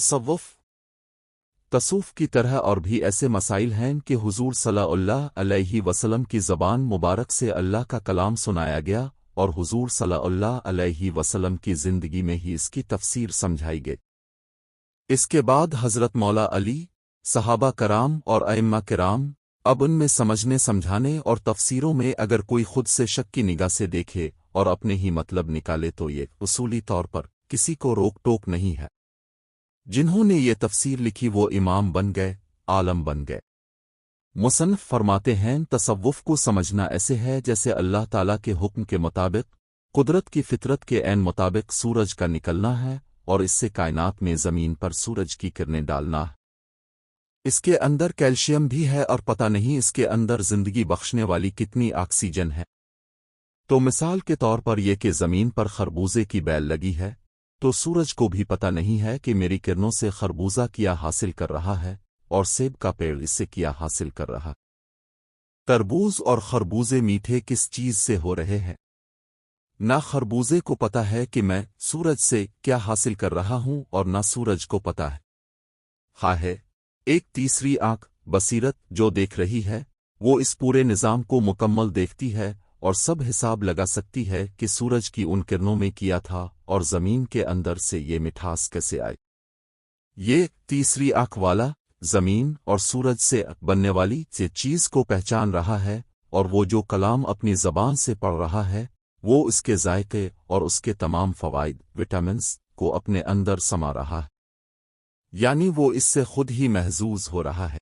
تصوف تصوف کی طرح اور بھی ایسے مسائل ہیں کہ حضور صلی اللہ علیہ وسلم کی زبان مبارک سے اللہ کا کلام سنایا گیا اور حضور صلی اللہ علیہ وسلم کی زندگی میں ہی اس کی تفسیر سمجھائی گئی۔ اس کے بعد حضرت مولا علی، صحابہ کرام اور ائمہ کرام اب ان میں سمجھنے سمجھانے اور تفسیروں میں اگر کوئی خود سے شک کی نگاہ سے دیکھے اور اپنے ہی مطلب نکالے تو یہ اصولی طور پر کسی کو روک ٹوک نہیں ہے۔ جنہوں نے یہ تفسیر لکھی وہ امام بن گئے، عالم بن گئے۔ مصنف فرماتے ہیں تصوف کو سمجھنا ایسے ہے جیسے اللہ تعالیٰ کے حکم کے مطابق قدرت کی فطرت کے عین مطابق سورج کا نکلنا ہے اور اس سے کائنات میں زمین پر سورج کی کرنیں ڈالنا ہے۔ اس کے اندر کیلشیم بھی ہے اور پتہ نہیں اس کے اندر زندگی بخشنے والی کتنی آکسیجن ہے۔ تو مثال کے طور پر یہ کہ زمین پر خربوزے کی بیل لگی ہے تو سورج کو بھی پتہ نہیں ہے کہ میری کرنوں سے خربوزہ کیا حاصل کر رہا ہے اور سیب کا پیڑ اس سے کیا حاصل کر رہا۔ تربوز اور خربوزے میٹھے کس چیز سے ہو رہے ہیں؟ نہ خربوزے کو پتہ ہے کہ میں سورج سے کیا حاصل کر رہا ہوں اور نہ سورج کو پتہ ہے۔ ہے ایک تیسری آنکھ، بصیرت، جو دیکھ رہی ہے وہ اس پورے نظام کو مکمل دیکھتی ہے اور سب حساب لگا سکتی ہے کہ سورج کی ان کرنوں میں کیا تھا اور زمین کے اندر سے یہ مٹھاس کیسے آئی۔ یہ تیسری آنکھ والا زمین اور سورج سے بننے والی سے چیز کو پہچان رہا ہے اور وہ جو کلام اپنی زبان سے پڑھ رہا ہے وہ اس کے ذائقے اور اس کے تمام فوائد وٹامنز کو اپنے اندر سما رہا ہے، یعنی وہ اس سے خود ہی محظوظ ہو رہا ہے۔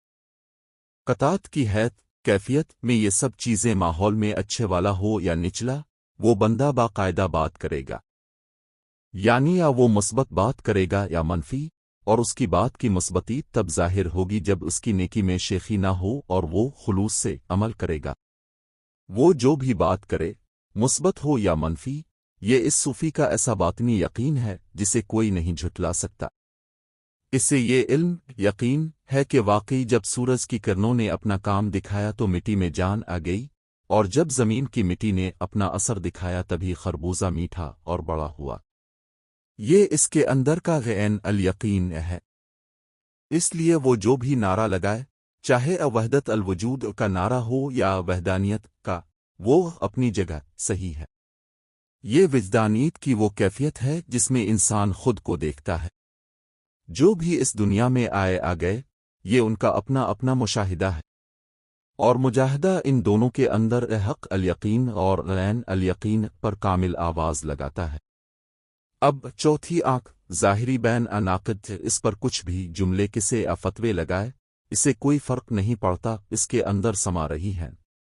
قطعات کی حیث کیفیت میں یہ سب چیزیں ماحول میں اچھے والا ہو یا نچلا، وہ بندہ باقاعدہ بات کرے گا، یعنی یا وہ مثبت بات کرے گا یا منفی، اور اس کی بات کی مثبتی تب ظاہر ہوگی جب اس کی نیکی میں شیخی نہ ہو اور وہ خلوص سے عمل کرے گا۔ وہ جو بھی بات کرے، مثبت ہو یا منفی، یہ اس صوفی کا ایسا باطنی یقین ہے جسے کوئی نہیں جھٹلا سکتا۔ اس سے یہ علم یقین ہے کہ واقعی جب سورج کی کرنوں نے اپنا کام دکھایا تو مٹی میں جان آ گئی، اور جب زمین کی مٹی نے اپنا اثر دکھایا تبھی خربوزہ میٹھا اور بڑا ہوا۔ یہ اس کے اندر کا عین الیقین ہے۔ اس لیے وہ جو بھی نعرہ لگائے، چاہے وحدت الوجود کا نعرہ ہو یا وحدانیت کا، وہ اپنی جگہ صحیح ہے۔ یہ وجدانیت کی وہ کیفیت ہے جس میں انسان خود کو دیکھتا ہے۔ جو بھی اس دنیا میں آ گئے، یہ ان کا اپنا اپنا مشاہدہ ہے، اور مجاہدہ ان دونوں کے اندر حق الیقین اور عین الیقین پر کامل آواز لگاتا ہے۔ اب چوتھی آنکھ، ظاہری بین ناقد، اس پر کچھ بھی جملے کسے فتوے لگائے اسے کوئی فرق نہیں پڑتا، اس کے اندر سما رہی ہیں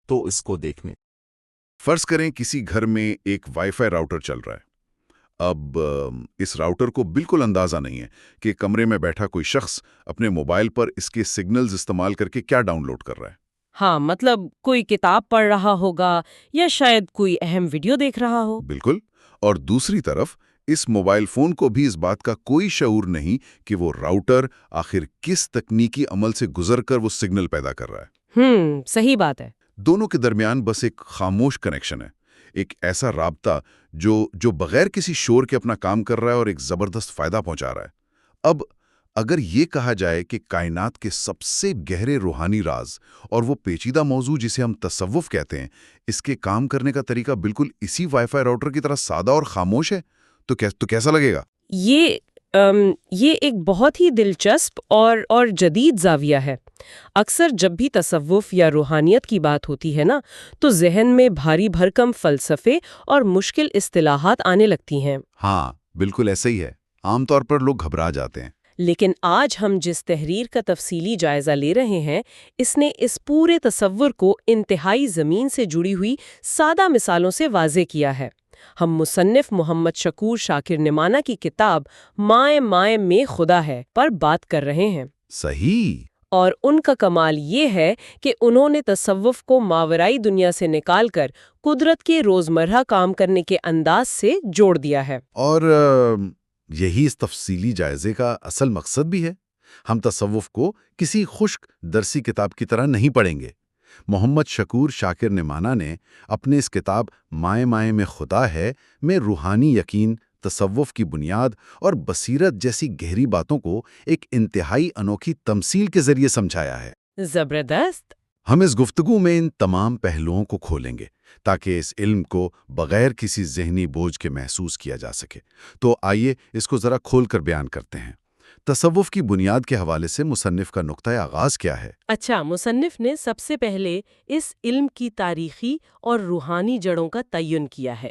تو اس کو دیکھنے۔ فرض کریں کسی گھر میں ایک وائی فائی راؤٹر چل رہا ہے۔ اب اس راؤٹر کو بالکل اندازہ نہیں ہے کہ کمرے میں بیٹھا کوئی شخص اپنے موبائل پر اس کے سگنلز استعمال کر کے کیا ڈاؤن لوڈ کر رہا ہے۔ ہاں، مطلب کوئی کتاب پڑھ رہا ہوگا یا شاید کوئی اہم ویڈیو دیکھ رہا ہو۔ بالکل، اور دوسری طرف اس موبائل فون کو بھی اس بات کا کوئی شعور نہیں کہ وہ راؤٹر آخر کس تکنیکی عمل سے گزر کر وہ سگنل پیدا کر رہا ہے۔ صحیح بات ہے۔ دونوں کے درمیان بس ایک خاموش کنیکشن ہے، ایک ایسا رابطہ جو بغیر کسی شور کے اپنا کام کر رہا ہے اور ایک زبردست فائدہ پہنچا رہا ہے۔ اب اگر یہ کہا جائے کہ کائنات کے سب سے گہرے روحانی راز اور وہ پیچیدہ موضوع جسے ہم تصوف کہتے ہیں، اس کے کام کرنے کا طریقہ بالکل اسی وائی فائی راؤٹر کی طرح سادہ اور خاموش ہے، تو کیسا لگے گا؟ یہ ایک بہت ہی دلچسپ اور جدید زاویہ ہے۔ اکثر جب بھی تصوف یا روحانیت کی بات ہوتی ہے نا، تو ذہن میں بھاری بھرکم فلسفے اور مشکل اصطلاحات آنے لگتی ہیں۔ ہاں، بالکل ایسا ہی ہے۔ عام طور پر لوگ گھبرا جاتے ہیں۔ لیکن آج ہم جس تحریر کا تفصیلی جائزہ لے رہے ہیں، اس نے اس پورے تصور کو انتہائی زمین سے جڑی ہوئی سادہ مثالوں سے واضح کیا ہے۔ ہم مصنف محمد شکور شاکر نعمانہ کی کتاب مائیں میں خدا ہے پر بات کر رہے ہیں۔ صحیح۔ اور ان کا کمال یہ ہے کہ انہوں نے تصوف کو ماورائی دنیا سے نکال کر قدرت کے روزمرہ کام کرنے کے انداز سے جوڑ دیا ہے۔ اور یہی اس تفصیلی جائزے کا اصل مقصد بھی ہے۔ ہم تصوف کو کسی خشک درسی کتاب کی طرح نہیں پڑھیں گے۔ محمد شکور شاکر نعمانہ نے اپنے اس کتاب مائیں میں خدا ہے میں روحانی یقین، تصوف کی بنیاد اور بصیرت جیسی گہری باتوں کو ایک انتہائی انوکھی تمثیل کے ذریعے سمجھایا ہے۔ زبردست! ہم اس گفتگو میں ان تمام پہلوؤں کو کھولیں گے تاکہ اس علم کو بغیر کسی ذہنی بوجھ کے محسوس کیا جا سکے۔ تو آئیے اس کو ذرا کھول کر بیان کرتے ہیں۔ تصوف کی بنیاد کے حوالے سے مصنف کا نقطۂ آغاز کیا ہے؟ اچھا، مصنف نے سب سے پہلے اس علم کی تاریخی اور روحانی جڑوں کا تعین کیا ہے۔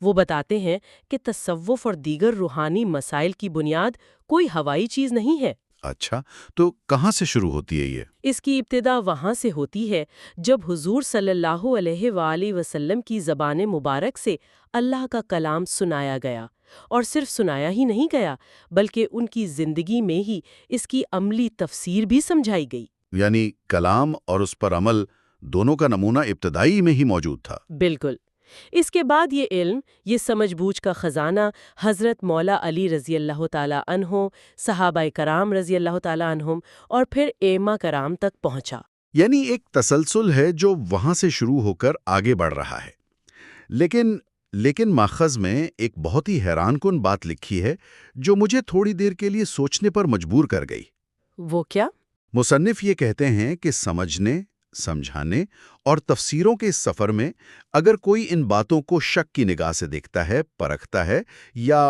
وہ بتاتے ہیں کہ تصوف اور دیگر روحانی مسائل کی بنیاد کوئی ہوائی چیز نہیں ہے۔ اچھا، تو کہاں سے شروع ہوتی ہے یہ؟ اس کی ابتدا وہاں سے ہوتی ہے جب حضور صلی اللہ علیہ وآلہ وسلم کی زبان مبارک سے اللہ کا کلام سنایا گیا، اور صرف سنایا ہی نہیں گیا بلکہ ان کی زندگی میں ہی اس کی عملی تفسیر بھی سمجھائی گئی۔ یعنی کلام اور اس پر عمل دونوں کا نمونہ ابتدائی میں ہی موجود تھا۔ بالکل۔ اس کے بعد یہ علم، یہ سمجھ بوجھ کا خزانہ حضرت مولا علی رضی اللہ تعالی عنہ، صحابہ کرام رضی اللہ تعالی عنہم اور پھر ائمہ کرام تک پہنچا۔ یعنی ایک تسلسل ہے جو وہاں سے شروع ہو کر آگے بڑھ رہا ہے۔ لیکن ماخذ میں ایک بہت ہی حیران کن بات لکھی ہے جو مجھے تھوڑی دیر کے لیے سوچنے پر مجبور کر گئی۔ وہ کیا؟ مصنف یہ کہتے ہیں کہ سمجھنے، سمجھانے اور تفسیروں کے اس سفر میں اگر کوئی ان باتوں کو شک کی نگاہ سے دیکھتا ہے، پرکھتا ہے یا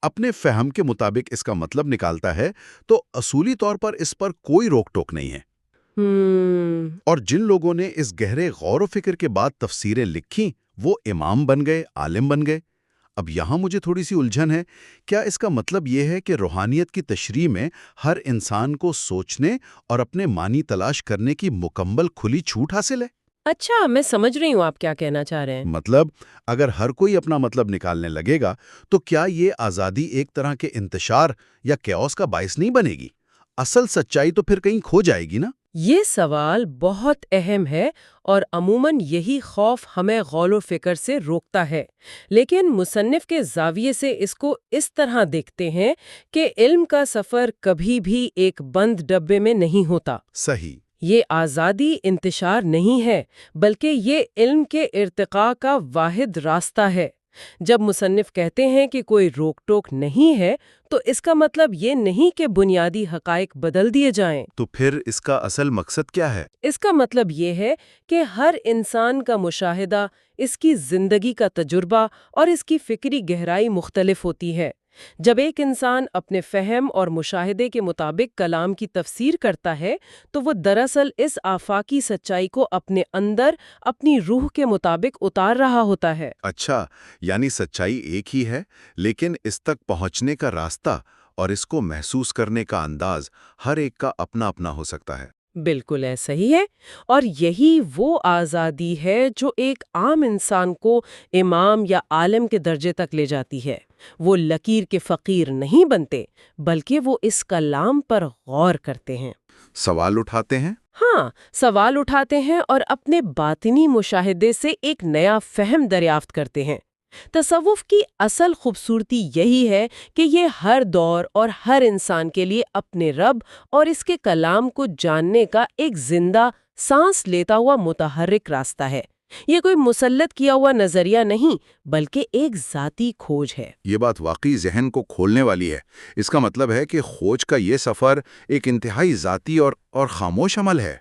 اپنے فہم کے مطابق اس کا مطلب نکالتا ہے تو اصولی طور پر اس پر کوئی روک ٹوک نہیں ہے۔ اور جن لوگوں نے اس گہرے غور و فکر کے بعد تفسیریں لکھیں وہ امام بن گئے، عالم بن گئے۔ اب یہاں مجھے تھوڑی سی الجھن ہے، کیا اس کا مطلب یہ ہے کہ روحانیت کی تشریح میں ہر انسان کو سوچنے اور اپنے معنی تلاش کرنے کی مکمل کھلی چھوٹ حاصل ہے؟ اچھا، میں سمجھ رہی ہوں آپ کیا کہنا چاہ رہے ہیں۔ مطلب اگر ہر کوئی اپنا مطلب نکالنے لگے گا تو کیا یہ آزادی ایک طرح کے انتشار یا کیوس کا باعث نہیں بنے گی؟ اصل سچائی تو پھر کہیں کھو جائے گی نا؟ یہ سوال بہت اہم ہے اور عموماً یہی خوف ہمیں غور و فکر سے روکتا ہے، لیکن مصنف کے زاویے سے اس کو اس طرح دیکھتے ہیں کہ علم کا سفر کبھی بھی ایک بند ڈبے میں نہیں ہوتا۔ صحیح۔ یہ آزادی انتشار نہیں ہے بلکہ یہ علم کے ارتقاء کا واحد راستہ ہے۔ جب مصنف کہتے ہیں کہ کوئی روک ٹوک نہیں ہے تو اس کا مطلب یہ نہیں کہ بنیادی حقائق بدل دیے جائیں۔ تو پھر اس کا اصل مقصد کیا ہے؟ اس کا مطلب یہ ہے کہ ہر انسان کا مشاہدہ، اس کی زندگی کا تجربہ اور اس کی فکری گہرائی مختلف ہوتی ہے۔ جب ایک انسان اپنے فہم اور مشاہدے کے مطابق کلام کی تفسیر کرتا ہے تو وہ دراصل اس آفاقی سچائی کو اپنے اندر اپنی روح کے مطابق اتار رہا ہوتا ہے۔ اچھا، یعنی سچائی ایک ہی ہے لیکن اس تک پہنچنے کا راستہ اور اس کو محسوس کرنے کا انداز ہر ایک کا اپنا اپنا ہو سکتا ہے۔ بالکل ایسا ہی ہے، اور یہی وہ آزادی ہے جو ایک عام انسان کو امام یا عالم کے درجے تک لے جاتی ہے۔ وہ لکیر کے فقیر نہیں بنتے بلکہ وہ اس کلام پر غور کرتے ہیں، سوال اٹھاتے ہیں۔ ہاں، سوال اٹھاتے ہیں اور اپنے باطنی مشاہدے سے ایک نیا فہم دریافت کرتے ہیں۔ تصوف کی اصل خوبصورتی یہی ہے کہ یہ ہر دور اور ہر انسان کے لیے اپنے رب اور اس کے کلام کو جاننے کا ایک زندہ سانس لیتا ہوا متحرک راستہ ہے۔ یہ کوئی مسلط کیا ہوا نظریہ نہیں بلکہ ایک ذاتی کھوج ہے۔ یہ بات واقعی ذہن کو کھولنے والی ہے۔ اس کا مطلب ہے کہ کھوج کا یہ سفر ایک انتہائی ذاتی اور خاموش عمل ہے،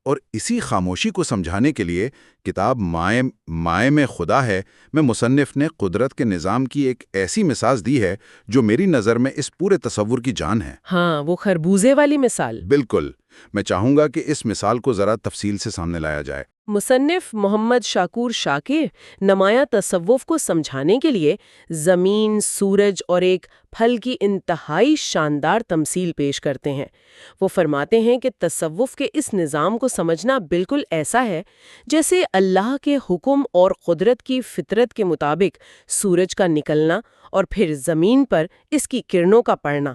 اور اسی خاموشی کو سمجھانے کے لیے کتاب مائے میں خدا ہے میں مصنف نے قدرت کے نظام کی ایک ایسی مثال دی ہے جو میری نظر میں اس پورے تصور کی جان ہے۔ ہاں، وہ خربوزے والی مثال۔ بالکل، میں چاہوں گا کہ اس مثال کو ذرا تفصیل سے سامنے لایا جائے۔ مصنف محمد شاکور شاکر نمایاں تصوف کو سمجھانے کے لیے زمین، سورج اور ایک پھل کی انتہائی شاندار تمثیل پیش کرتے ہیں۔ وہ فرماتے ہیں کہ تصوف کے اس نظام کو سمجھنا بالکل ایسا ہے جیسے اللہ کے حکم اور قدرت کی فطرت کے مطابق سورج کا نکلنا اور پھر زمین پر اس کی کرنوں کا پڑنا۔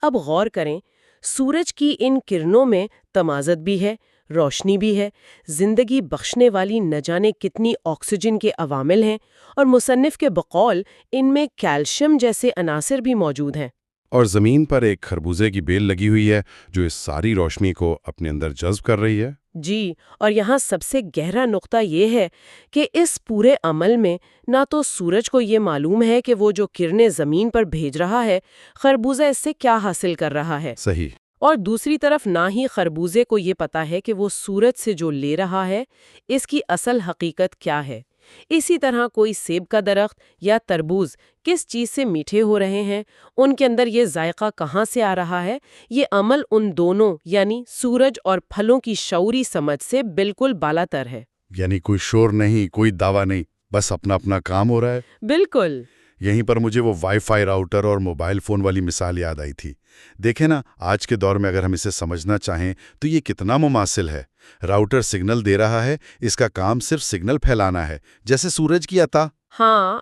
اب غور کریں، سورج کی ان کرنوں میں تمازت بھی ہے، روشنی بھی ہے، زندگی بخشنے والی نہ جانے کتنی آکسیجن کے عوامل ہیں، اور مصنف کے بقول ان میں کیلشیم جیسے عناصر بھی موجود ہیں۔ اور زمین پر ایک خربوزے کی بیل لگی ہوئی ہے جو اس ساری روشنی کو اپنے اندر جذب کر رہی ہے۔ جی، اور یہاں سب سے گہرا نقطہ یہ ہے کہ اس پورے عمل میں نہ تو سورج کو یہ معلوم ہے کہ وہ جو کرنیں زمین پر بھیج رہا ہے، خربوزہ اس سے کیا حاصل کر رہا ہے، صحیح۔ اور دوسری طرف نہ ہی خربوزے کو یہ پتا ہے کہ وہ سورج سے جو لے رہا ہے اس کی اصل حقیقت کیا ہے۔ اسی طرح کوئی سیب کا درخت یا تربوز کس چیز سے میٹھے ہو رہے ہیں، ان کے اندر یہ ذائقہ کہاں سے آ رہا ہے، یہ عمل ان دونوں یعنی سورج اور پھلوں کی شعوری سمجھ سے بالکل بالاتر ہے۔ یعنی کوئی شور نہیں، کوئی دعویٰ نہیں، بس اپنا اپنا کام ہو رہا ہے۔ بالکل۔ یہیں پر مجھے وہ وائی فائی راؤٹر اور موبائل فون والی مثال یاد آئی تھی۔ دیکھیں نا، آج کے دور میں اگر ہم اسے سمجھنا چاہیں تو یہ کتنا مماثل ہے۔ راؤٹر سگنل دے رہا ہے، اس کا کام صرف سگنل پھیلانا ہے، جیسے سورج کی عطا۔ ہاں،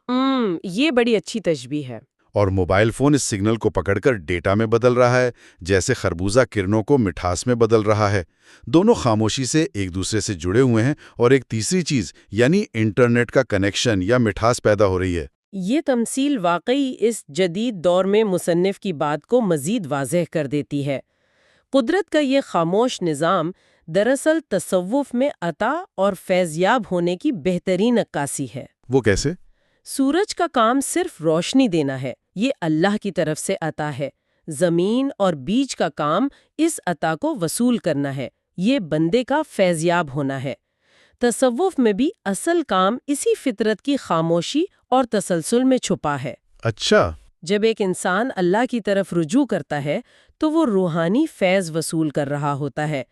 یہ بڑی اچھی تشبیہ ہے۔ اور موبائل فون اس سگنل کو پکڑ کر ڈیٹا میں بدل رہا ہے، جیسے خربوزہ کرنوں کو مٹھاس میں بدل رہا ہے۔ دونوں خاموشی سے ایک دوسرے سے جڑے ہوئے ہیں، اور ایک تیسری چیز یعنی انٹرنیٹ کا کنیکشن یا مٹھاس پیدا ہو رہی ہے۔ یہ تمثیل واقعی اس جدید دور میں مصنف کی بات کو مزید واضح کر دیتی ہے۔ قدرت کا یہ خاموش نظام دراصل تصوف میں عطا اور فیضیاب ہونے کی بہترین عکاسی ہے۔ وہ کیسے؟ سورج کا کام صرف روشنی دینا ہے، یہ اللہ کی طرف سے عطا ہے۔ زمین اور بیج کا کام اس عطا کو وصول کرنا ہے، یہ بندے کا فیضیاب ہونا ہے۔ تصوف میں بھی اصل کام اسی فطرت کی خاموشی اور تسلسل میں چھپا ہے۔ اچھا۔ جب ایک انسان اللہ کی طرف رجوع کرتا ہے تو وہ روحانی فیض وصول کر رہا ہوتا ہے،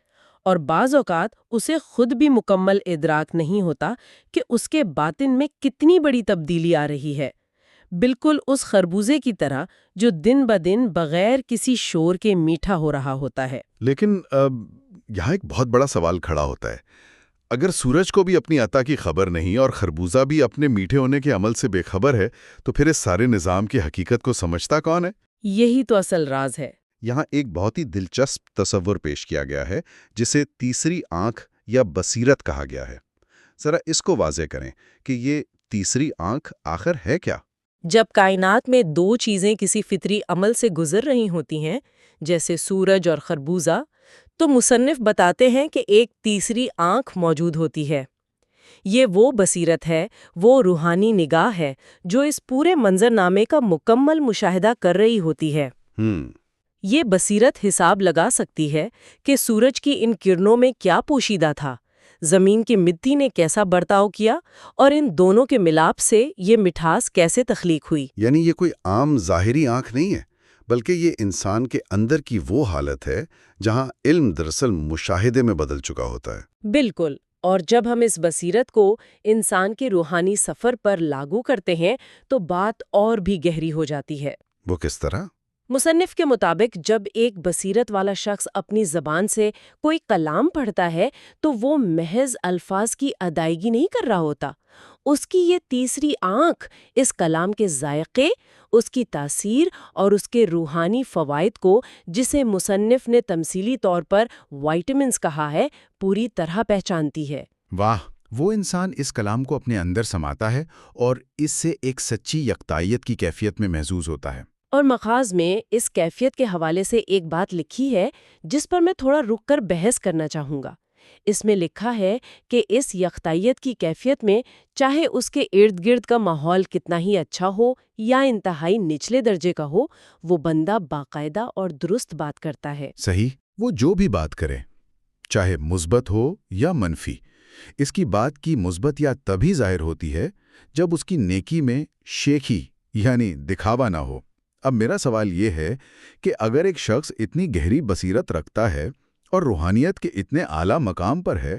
اور بعض اوقات اسے خود بھی مکمل ادراک نہیں ہوتا کہ اس کے باطن میں کتنی بڑی تبدیلی آ رہی ہے، بالکل اس خربوزے کی طرح جو دن بدن بغیر کسی شور کے میٹھا ہو رہا ہوتا ہے۔ لیکن یہاں ایک بہت بڑا سوال کھڑا ہوتا ہے۔ اگر سورج کو بھی اپنی عطا کی خبر نہیں اور خربوزہ بھی اپنے میٹھے ہونے کے عمل سے بے خبر ہے، تو پھر اس سارے نظام کی حقیقت کو سمجھتا کون ہے؟ یہی تو اصل راز ہے۔ یہاں ایک بہت ہی دلچسپ تصور پیش کیا گیا ہے، جسے تیسری آنکھ یا بصیرت کہا گیا ہے۔ ذرا اس کو واضح کریں کہ یہ تیسری آنکھ آخر ہے کیا؟ جب کائنات میں دو چیزیں کسی فطری عمل سے گزر رہی ہوتی ہیں، جیسے سورج اور خربوزہ، تو مصنف بتاتے ہیں کہ ایک تیسری آنکھ موجود ہوتی ہے۔ یہ وہ بصیرت ہے، وہ روحانی نگاہ ہے جو اس پورے منظرنامے کا مکمل مشاہدہ کر رہی ہوتی ہے۔ یہ بصیرت حساب لگا سکتی ہے کہ سورج کی ان کرنوں میں کیا پوشیدہ تھا، زمین کی مٹی نے کیسا برتاؤ کیا، اور ان دونوں کے ملاپ سے یہ مٹھاس کیسے تخلیق ہوئی۔ یعنی یہ کوئی عام ظاہری آنکھ نہیں ہے، بلکہ یہ انسان کے اندر کی وہ حالت ہے جہاں علم دراصل مشاہدے میں بدل چکا ہوتا ہے۔ بالکل، اور جب ہم اس بصیرت کو انسان کے روحانی سفر پر لاگو کرتے ہیں تو بات اور بھی گہری ہو جاتی ہے۔ وہ کس طرح؟ مصنف کے مطابق جب ایک بصیرت والا شخص اپنی زبان سے کوئی کلام پڑھتا ہے تو وہ محض الفاظ کی ادائیگی نہیں کر رہا ہوتا، اس کی یہ تیسری آنکھ اس کلام کے ذائقے، اس کی تاثیر اور اس کے روحانی فوائد کو، جسے مصنف نے تمثیلی طور پر وائٹمنز کہا ہے، پوری طرح پہچانتی ہے۔ واہ! وہ انسان اس کلام کو اپنے اندر سماتا ہے اور اس سے ایک سچی یکتائیت کی کیفیت میں محظوظ ہوتا ہے۔ اور مخاز میں اس کیفیت کے حوالے سے ایک بات لکھی ہے جس پر میں تھوڑا رک کر بحث کرنا چاہوں گا۔ اس میں لکھا ہے کہ اس یکتائیت کی کیفیت میں چاہے اس کے ارد گرد کا ماحول کتنا ہی اچھا ہو یا انتہائی نچلے درجے کا ہو، وہ بندہ باقاعدہ اور درست بات کرتا ہے۔ صحیح، وہ جو بھی بات کرے، چاہے مثبت ہو یا منفی، اس کی بات کی مثبت یا تبھی ظاہر ہوتی ہے جب اس کی نیکی میں شیخی یعنی دکھاوا نہ ہو۔ اب میرا سوال یہ ہے کہ اگر ایک شخص اتنی گہری بصیرت رکھتا ہے اور روحانیت کے اتنے اعلیٰ مقام پر ہے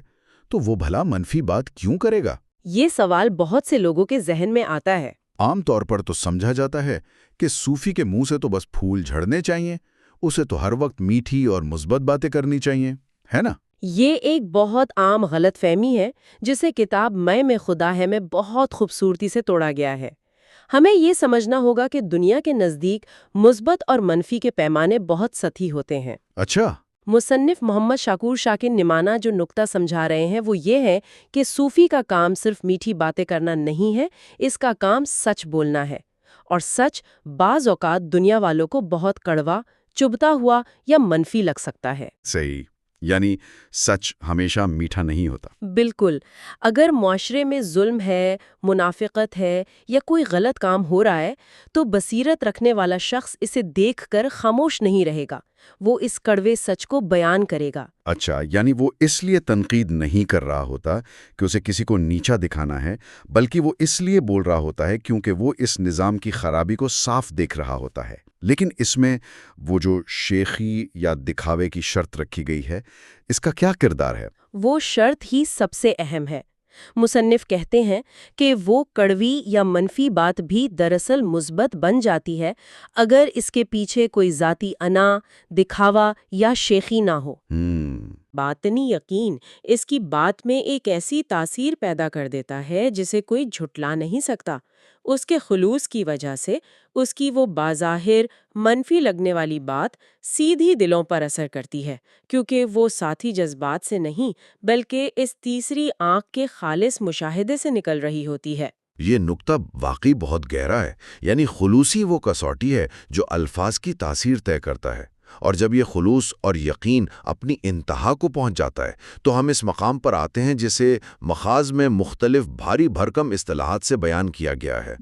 تو وہ بھلا منفی بات کیوں کرے گا؟ یہ سوال بہت سے لوگوں کے ذہن میں آتا ہے۔ عام طور پر تو سمجھا جاتا ہے کہ صوفی کے منہ سے تو بس پھول جھڑنے چاہیے، اسے تو ہر وقت میٹھی اور مثبت باتیں کرنی چاہیے، ہے نا؟ یہ ایک بہت عام غلط فہمی ہے جسے کتاب میں خدا ہے میں بہت خوبصورتی سے توڑا گیا ہے۔ ہمیں یہ سمجھنا ہوگا کہ دنیا کے نزدیک مثبت اور منفی کے پیمانے بہت سطحی ہوتے ہیں۔ اچھا۔ مصنف محمد شاکور شاکر نمانہ جو نقطہ سمجھا رہے ہیں وہ یہ ہے کہ صوفی کا کام صرف میٹھی باتیں کرنا نہیں ہے، اس کا کام سچ بولنا ہے، اور سچ بعض اوقات دنیا والوں کو بہت کڑوا، چبھتا ہوا یا منفی لگ سکتا ہے۔ صحیح۔ یعنی سچ ہمیشہ میٹھا نہیں ہوتا۔ بالکل، اگر معاشرے میں ظلم ہے، منافقت ہے یا کوئی غلط کام ہو رہا ہے تو بصیرت رکھنے والا شخص اسے دیکھ کر خاموش نہیں رہے گا، وہ اس کڑوے سچ کو بیان کرے گا۔ اچھا، یعنی وہ اس لیے تنقید نہیں کر رہا ہوتا کہ اسے کسی کو نیچا دکھانا ہے، بلکہ وہ اس لیے بول رہا ہوتا ہے کیونکہ وہ اس نظام کی خرابی کو صاف دیکھ رہا ہوتا ہے۔ لیکن اس میں وہ جو شیخی یا دکھاوے کی شرط رکھی گئی ہے، اس کا کیا کردار ہے؟ وہ شرط ہی سب سے اہم ہے۔ مصنف کہتے ہیں کہ وہ کڑوی یا منفی بات بھی دراصل مثبت بن جاتی ہے اگر اس کے پیچھے کوئی ذاتی انا، دکھاوا یا شیخی نہ ہو۔ باطنی یقین اس کی بات میں ایک ایسی تاثیر پیدا کر دیتا ہے جسے کوئی جھٹلا نہیں سکتا۔ اس کے خلوص کی وجہ سے اس کی وہ بظاہر منفی لگنے والی بات سیدھی دلوں پر اثر کرتی ہے، کیونکہ وہ ساتھی جذبات سے نہیں بلکہ اس تیسری آنکھ کے خالص مشاہدے سے نکل رہی ہوتی ہے۔ یہ نقطہ واقعی بہت گہرا ہے، یعنی خلوصی وہ کسوٹی ہے جو الفاظ کی تاثیر طے کرتا ہے، اور جب یہ خلوص اور یقین اپنی انتہا کو پہنچ جاتا ہے تو ہم اس مقام پر آتے ہیں جسے مخاذ میں مختلف بھاری بھرکم اصطلاحات سے بیان کیا گیا ہے،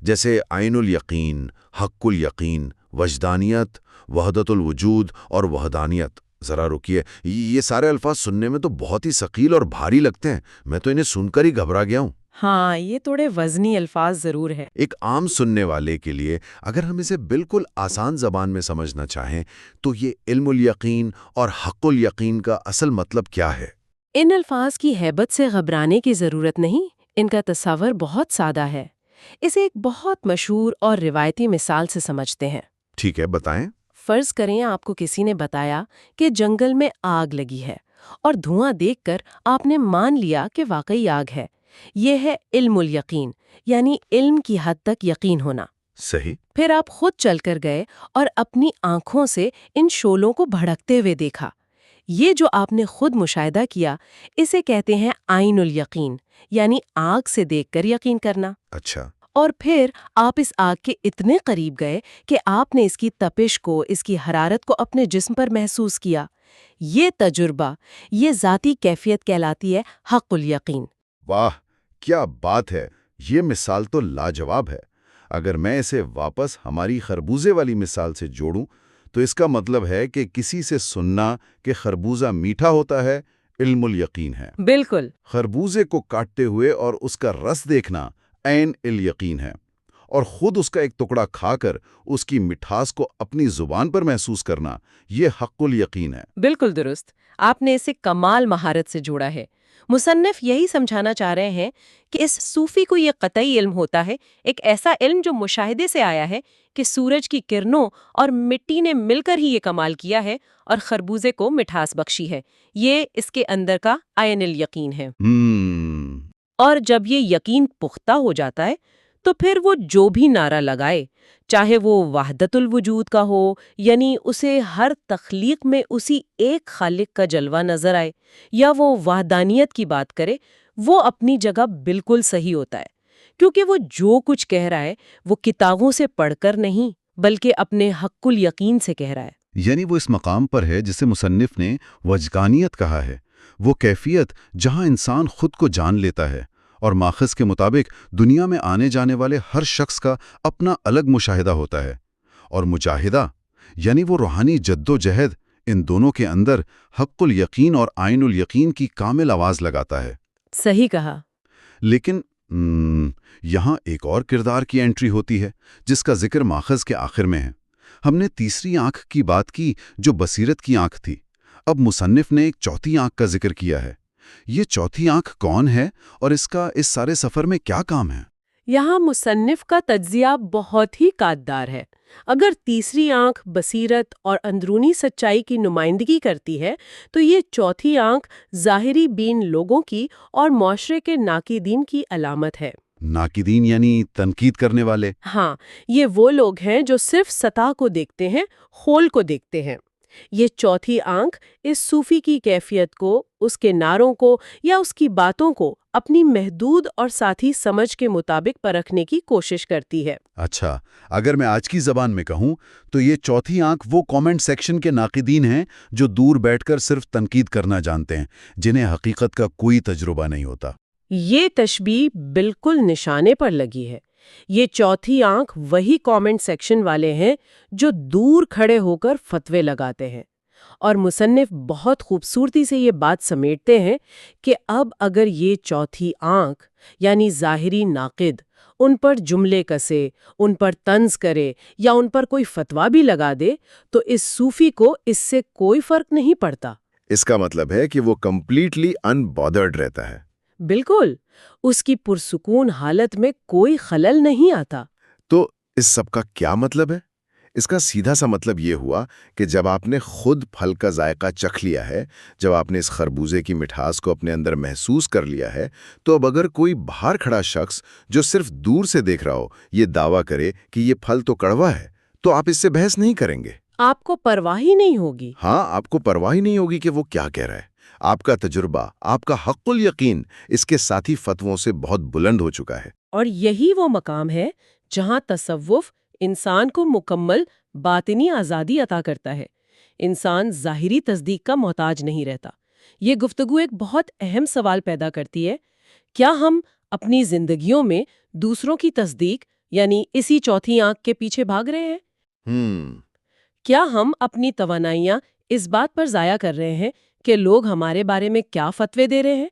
جیسے عین الیقین، حق الیقین، وجدانیت، وحدت الوجود اور وحدانیت۔ ذرا رکیے، یہ سارے الفاظ سننے میں تو بہت ہی ثقیل اور بھاری لگتے ہیں، میں تو انہیں سن کر ہی گھبرا گیا ہوں۔ ہاں، یہ تھوڑے وزنی الفاظ ضرور ہے۔ ایک عام سننے والے کے لیے اگر ہم اسے بالکل آسان زبان میں سمجھنا چاہیں تو یہ علم الیقین اور حق الیقین کا اصل مطلب کیا ہے؟ ان الفاظ کی ہیبت سے گھبرانے کی ضرورت نہیں، ان کا تصور بہت سادہ ہے۔ اسے ایک بہت مشہور اور روایتی مثال سے سمجھتے ہیں۔ ٹھیک ہے، بتائیں۔ فرض کریں آپ کو کسی نے بتایا کہ جنگل میں آگ لگی ہے اور دھواں دیکھ کر آپ نے مان لیا کہ واقعی آگ ہے۔ یہ ہے علم الیقین، یعنی علم کی حد تک یقین ہونا۔ صحیح۔ پھر آپ خود چل کر گئے اور اپنی آنکھوں سے ان شعلوں کو بھڑکتے ہوئے دیکھا۔ یہ جو آپ نے خود مشاہدہ کیا، اسے کہتے ہیں عین الیقین، یعنی آگ سے دیکھ کر یقین کرنا۔ اچھا۔ اور پھر آپ اس آگ کے اتنے قریب گئے کہ آپ نے اس کی تپش کو، اس کی حرارت کو اپنے جسم پر محسوس کیا۔ یہ تجربہ، یہ ذاتی کیفیت کہلاتی ہے حق الیقین۔ واہ، کیا بات ہے! یہ مثال تو لاجواب ہے۔ اگر میں اسے واپس ہماری خربوزے والی مثال سے جوڑوں تو اس کا مطلب ہے کہ کسی سے سننا کہ خربوزہ میٹھا ہوتا ہے علم الیقین ہے۔ بالکل۔ خربوزے کو کاٹتے ہوئے اور اس کا رس دیکھنا عین الیقین ہے، اور خود اس کا ایک ٹکڑا کھا کر اس کی مٹھاس کو اپنی زبان پر محسوس کرنا، یہ حق الیقین ہے۔ بالکل درست، آپ نے اسے کمال مہارت سے جوڑا ہے۔ مصنف یہی سمجھانا چاہ رہے ہیں کہ اس صوفی کو یہ قطعی علم ہوتا ہے، ایک ایسا علم جو مشاہدے سے آیا ہے کہ سورج کی کرنوں اور مٹی نے مل کر ہی یہ کمال کیا ہے اور خربوزے کو مٹھاس بخشی ہے۔ یہ اس کے اندر کا عین الیقین ہے۔ اور جب یہ یقین پختہ ہو جاتا ہے تو پھر وہ جو بھی نعرہ لگائے، چاہے وہ وحدت الوجود کا ہو، یعنی اسے ہر تخلیق میں اسی ایک خالق کا جلوہ نظر آئے، یا وہ وحدانیت کی بات کرے، وہ اپنی جگہ بالکل صحیح ہوتا ہے، کیونکہ وہ جو کچھ کہہ رہا ہے وہ کتابوں سے پڑھ کر نہیں بلکہ اپنے حق الیقین سے کہہ رہا ہے۔ یعنی وہ اس مقام پر ہے جسے مصنف نے وجدانیت کہا ہے، وہ کیفیت جہاں انسان خود کو جان لیتا ہے، اور ماخذ کے مطابق دنیا میں آنے جانے والے ہر شخص کا اپنا الگ مشاہدہ ہوتا ہے، اور مجاہدہ یعنی وہ روحانی جد و جہد ان دونوں کے اندر حق الیقین اور عین الیقین کی کامل آواز لگاتا ہے۔ صحیح کہا۔ لیکن یہاں ایک اور کردار کی انٹری ہوتی ہے جس کا ذکر ماخذ کے آخر میں ہے۔ ہم نے تیسری آنکھ کی بات کی جو بصیرت کی آنکھ تھی، اب مصنف نے ایک چوتھی آنکھ کا ذکر کیا ہے۔ یہ چوتھی آنکھ کون ہے اور اس کا اس سارے سفر میں کیا کام ہے؟ یہاں مصنف کا تجزیہ بہت ہی قاطدار ہے۔ اگر تیسری آنکھ بصیرت اور اندرونی سچائی کی نمائندگی کرتی ہے تو یہ چوتھی آنکھ ظاہری بین لوگوں کی اور معاشرے کے ناقدین کی علامت ہے۔ ناقدین یعنی تنقید کرنے والے؟ ہاں، یہ وہ لوگ ہیں جو صرف سطح کو دیکھتے ہیں، خول کو دیکھتے ہیں۔ یہ چوتھی آنکھ اس صوفی کی کیفیت کو، اس کے نعروں کو یا اس کی باتوں کو اپنی محدود اور ساتھی سمجھ کے مطابق پرکھنے کی کوشش کرتی ہے۔ اچھا، اگر میں آج کی زبان میں کہوں تو یہ چوتھی آنکھ وہ کامنٹ سیکشن کے ناقدین ہیں جو دور بیٹھ کر صرف تنقید کرنا جانتے ہیں، جنہیں حقیقت کا کوئی تجربہ نہیں ہوتا۔ یہ تشبیہ بالکل نشانے پر لگی ہے۔ یہ چوتھی آنکھ وہی کامنٹ سیکشن والے ہیں جو دور کھڑے ہو کر فتوے لگاتے ہیں، اور مصنف بہت خوبصورتی سے یہ بات سمیٹتے ہیں کہ اب اگر یہ چوتھی آنکھ یعنی ظاہری ناقد ان پر جملے کسے، ان پر طنز کرے یا ان پر کوئی فتویٰ بھی لگا دے تو اس صوفی کو اس سے کوئی فرق نہیں پڑتا۔ اس کا مطلب ہے کہ وہ کمپلیٹلی ان بادرڈ رہتا ہے۔ بالکل، اس کی پرسکون حالت میں کوئی خلل نہیں آتا۔ تو اس سب کا کیا مطلب ہے؟ اس کا سیدھا سا مطلب یہ ہوا کہ جب آپ نے خود پھل کا ذائقہ چکھ لیا ہے، جب آپ نے اس خربوزے کی مٹھاس کو اپنے اندر محسوس کر لیا ہے، تو اب اگر کوئی باہر کھڑا شخص جو صرف دور سے دیکھ رہا ہو یہ دعویٰ کرے کہ یہ پھل تو کڑوا ہے، تو آپ اس سے بحث نہیں کریں گے۔ آپ کو پرواہ ہی نہیں ہوگی۔ ہاں، آپ کو پرواہ ہی نہیں ہوگی کہ وہ کیا کہہ رہا ہے۔ آپ کا تجربہ، آپ کا حق الیقین اس کے ساتھی فتووں سے بہت بلند ہو چکا ہے۔ اور یہی وہ مقام ہے جہاں تصوف انسان کو مکمل باطنی آزادی عطا کرتا ہے۔ انسان ظاہری تصدیق کا محتاج نہیں رہتا۔ یہ گفتگو ایک بہت اہم سوال پیدا کرتی ہے، کیا ہم اپنی زندگیوں میں دوسروں کی تصدیق یعنی اسی چوتھی آنکھ کے پیچھے بھاگ رہے ہیں؟ کیا ہم اپنی توانائیاں اس بات پر ضائع کر رہے ہیں کہ لوگ ہمارے بارے میں کیا فتوے دے رہے ہیں،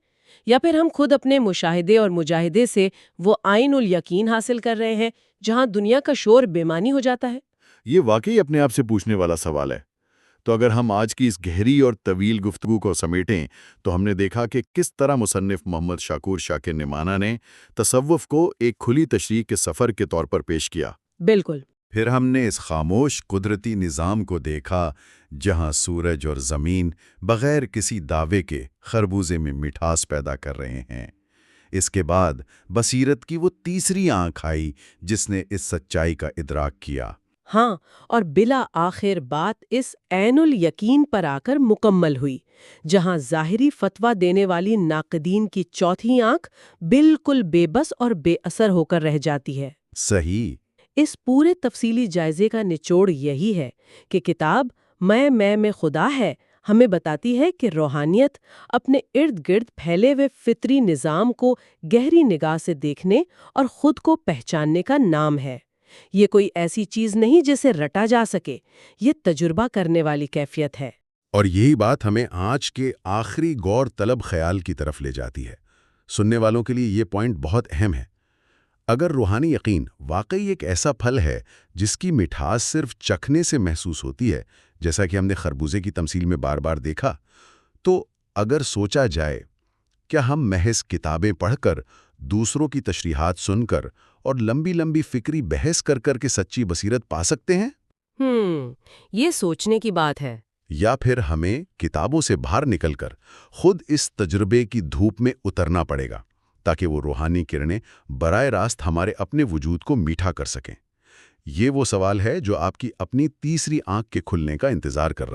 یا پھر ہم خود اپنے مشاہدے اور مجاہدے سے وہ عین الیقین حاصل کر رہے ہیں جہاں دنیا کا شور بے معنی ہو جاتا ہے؟ یہ واقعی اپنے آپ سے پوچھنے والا سوال ہے۔ تو اگر ہم آج کی اس گہری اور طویل گفتگو کو سمیٹیں تو ہم نے دیکھا کہ کس طرح مصنف محمد شاکور شاکر نعمانہ نے تصوف کو ایک کھلی تشریح کے سفر کے طور پر پیش کیا۔ بالکل۔ پھر ہم نے اس خاموش قدرتی نظام کو دیکھا جہاں سورج اور زمین بغیر کسی دعوے کے خربوزے میں مٹھاس پیدا کر رہے ہیں۔ اس کے بعد بصیرت کی وہ تیسری آنکھ آئی جس نے اس سچائی کا ادراک کیا۔ ہاں، اور بلا آخر بات اس عین الیقین پر آ کر مکمل ہوئی، جہاں ظاہری فتویٰ دینے والی ناقدین کی چوتھی آنکھ بالکل بے بس اور بے اثر ہو کر رہ جاتی ہے۔ صحیح۔ اس پورے تفصیلی جائزے کا نچوڑ یہی ہے کہ کتاب میں خدا ہے ہمیں بتاتی ہے کہ روحانیت اپنے ارد گرد پھیلے ہوئے فطری نظام کو گہری نگاہ سے دیکھنے اور خود کو پہچاننے کا نام ہے۔ یہ کوئی ایسی چیز نہیں جسے رٹا جا سکے، یہ تجربہ کرنے والی کیفیت ہے۔ اور یہی بات ہمیں آج کے آخری غور طلب خیال کی طرف لے جاتی ہے۔ سننے والوں کے لیے یہ پوائنٹ بہت اہم ہے۔ اگر روحانی یقین واقعی ایک ایسا پھل ہے جس کی مٹھاس صرف چکھنے سے محسوس ہوتی ہے، جیسا کہ ہم نے خربوزے کی تمثیل میں بار بار دیکھا، تو اگر سوچا جائے کیا ہم محض کتابیں پڑھ کر، دوسروں کی تشریحات سن کر اور لمبی لمبی فکری بحث کر کر کے سچی بصیرت پا سکتے ہیں؟ یہ سوچنے کی بات ہے۔ یا پھر ہمیں کتابوں سے باہر نکل کر خود اس تجربے کی دھوپ میں اترنا پڑے گا تاکہ وہ روحانی کرنیں براہ راست ہمارے اپنے وجود کو میٹھا کر سکیں؟ یہ وہ سوال ہے جو آپ کی اپنی تیسری آنکھ کے کھلنے کا انتظار کر رہا ہے۔